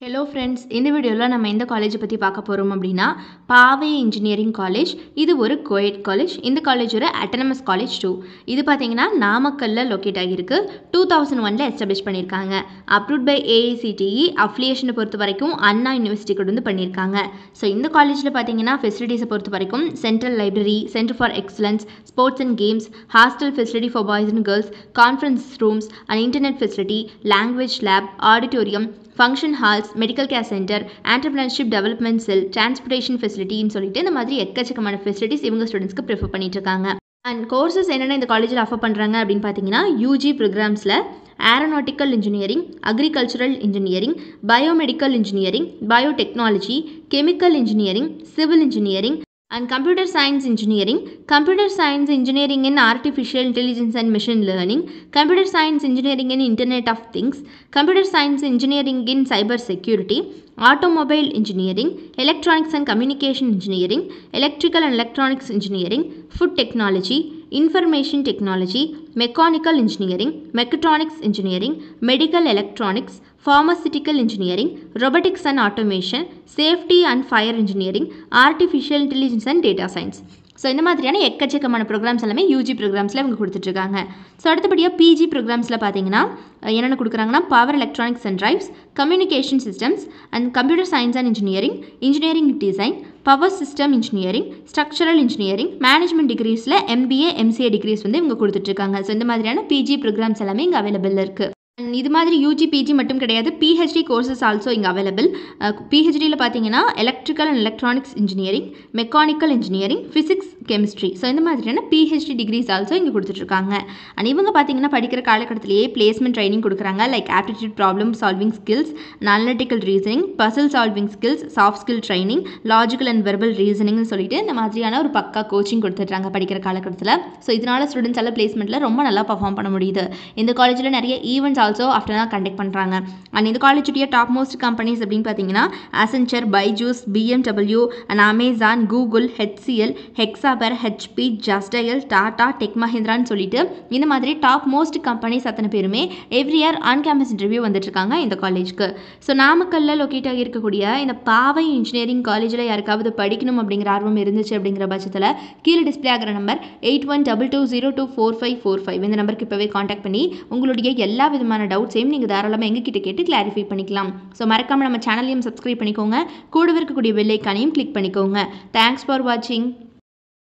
Hello friends, இந்த வீடியோவில் நம்ம எந்த காலேஜை பற்றி பார்க்க போகிறோம் அப்படின்னா பாவை இன்ஜினியரிங் காலேஜ். இது ஒரு கோயட் காலேஜ். இந்த காலேஜ் ஒரு அட்டானமஸ் காலேஜ் டூ. இது பார்த்தீங்கன்னா நாமக்கல்லில் லொக்கேட் ஆகியிருக்கு. 2001 எஸ்டாப்ளிஷ் பண்ணியிருக்காங்க. Approved by AICTE. அஃபிலியேஷனை பொறுத்த வரைக்கும் அண்ணா யூனிவர்சிட்டி கொண்டு வந்து பண்ணியிருக்காங்க. ஸோ இந்த காலேஜில் பார்த்தீங்கன்னா ஃபெசிலிட்டிஸை பொறுத்த வரைக்கும் central library, centre for excellence, sports and games, hostel facility for boys and girls, conference rooms and internet facility, language lab, auditorium, function halls, medical care centre, entrepreneurship development cell, transportation ஃபெசிலிட்டின்னு சொல்லிட்டு இந்த மாதிரி எக்கச்சக்கமான facilities இவங்க ஸ்டூடெண்ட்ஸ்க்கு prefer பண்ணிட்டு இருக்காங்க. And courses என்னென்ன இந்த காலேஜில் ஆஃபர் பண்ணுறாங்க அப்படின்னு பார்த்தீங்கன்னா UG ப்ரோக்ராம்ஸில் aeronautical engineering, agricultural engineering, biomedical engineering, biotechnology, chemical engineering, civil engineering and computer science engineering in artificial intelligence and machine learning, computer science engineering in internet of things, computer science engineering in cyber security, automobile engineering, electronics and communication engineering, electrical and electronics engineering, food technology, information technology, mechanical engineering, mechatronics engineering, medical electronics, pharmaceutical engineering, robotics and automation, safety and fire engineering, artificial intelligence and data science. So இந்த மாதிரியான எக்கச்சக்கமான programs எல்லாமே UG ப்ரோக்ராம்ஸில் இவங்க கொடுத்துட்ருக்காங்க. So அடுத்தபடியாக PG ப்ரோக்ராம்ஸில் பார்த்தீங்கன்னா என்னென்ன கொடுக்குறாங்கன்னா power electronics and drives, communication systems and computer science and engineering design, power system engineering, structural engineering, management டிகிரிஸில் MBA MCA டிகிரிஸ் வந்து இவங்க கொடுத்துட்ருக்காங்க. ஸோ இந்த மாதிரியான PG ப்ரோக்ராம்ஸ் எல்லாமே இங்கே அவைலபிள் இருக்குது. இது மாதிரி UG PG மட்டும் கிடையாது, PhD கோர்சஸ் ஆல்சோ இங்கே அவைலபிள். PhDயில் பார்த்தீங்கன்னா electrical and electronics engineering, mechanical engineering, physics, chemistry. So இந்த மாதிரியான PhD டிகிரிஸ் ஆல்சோ இங்கே கொடுத்துட்ருக்காங்க. அண்ட் இவங்க பார்த்தீங்கன்னா படிக்கிற காலகட்டத்திலேயே பிளேஸ்மெண்ட் ட்ரைனிங் கொடுக்குறாங்க. Like aptitude problem solving skills, analytical reasoning, puzzle solving skills, soft skill training, logical and verbal ரீசனிங்னு சொல்லிட்டு இந்த மாதிரியான ஒரு பக்கா கோச்சிங் கொடுத்துட்றாங்க படிக்கிற காலகட்டத்தில். ஸோ இதனால் ஸ்டூடெண்ட்ஸ் எல்லாம் பிளேஸ்மெண்ட்டில் ரொம்ப நல்லா பர்ஃபார்ம் பண்ண முடியுது. இந்த காலேஜில் நிறைய ஈவெண்ட்ஸ் ஆல்சோ ஆஃப்டர் தான் கண்டக்ட் பண்ணுறாங்க. அண்ட் இந்த காலேஜுடைய டாப் மோஸ்ட் கம்பெனிஸ் அப்படின்னு பார்த்தீங்கன்னா Accenture, Byju's, BMW and Amazon, Google, HCL, Hexaware, HP, Justdial, Tata, tech மஹிந்திரான்னு சொல்லிட்டு இந்த மாதிரி டாப் மோஸ்ட் கம்பெனிஸ் அத்தனை பேருமே every year on campus interview வந்துட்டுருக்காங்க இந்த காலேஜ்க்கு. ஸோ நாமக்கல்லில் லொக்கேட் ஆகி இருக்கக்கூடிய இந்த பாவை இன்ஜினியரிங் காலேஜில் யாருக்காவது படிக்கணும் அப்படிங்கிற ஆர்வம் இருந்துச்சு அப்படிங்கிற பட்சத்தில் கீழே டிஸ்பிளே ஆகிற நம்பர் 8122024545 இந்த நம்பருக்கு இப்போவே காண்டாக்ட் பண்ணி உங்களுடைய எல்லா விதமான டவுட்ஸையும் நீங்கள் தாராளமாக எங்ககிட்ட கேட்டு கிளாரிஃபை பண்ணிக்கலாம். ஸோ மறக்காமல் நம்ம சேனலையும் சப்ஸ்கிரைப் பண்ணிக்கோங்க. கூடவே இருக்கக்கூடிய பெல் ஐக்கானையும் கிளிக் பண்ணிக்கோங்க. தேங்க்ஸ் ஃபார் வாட்சிங்.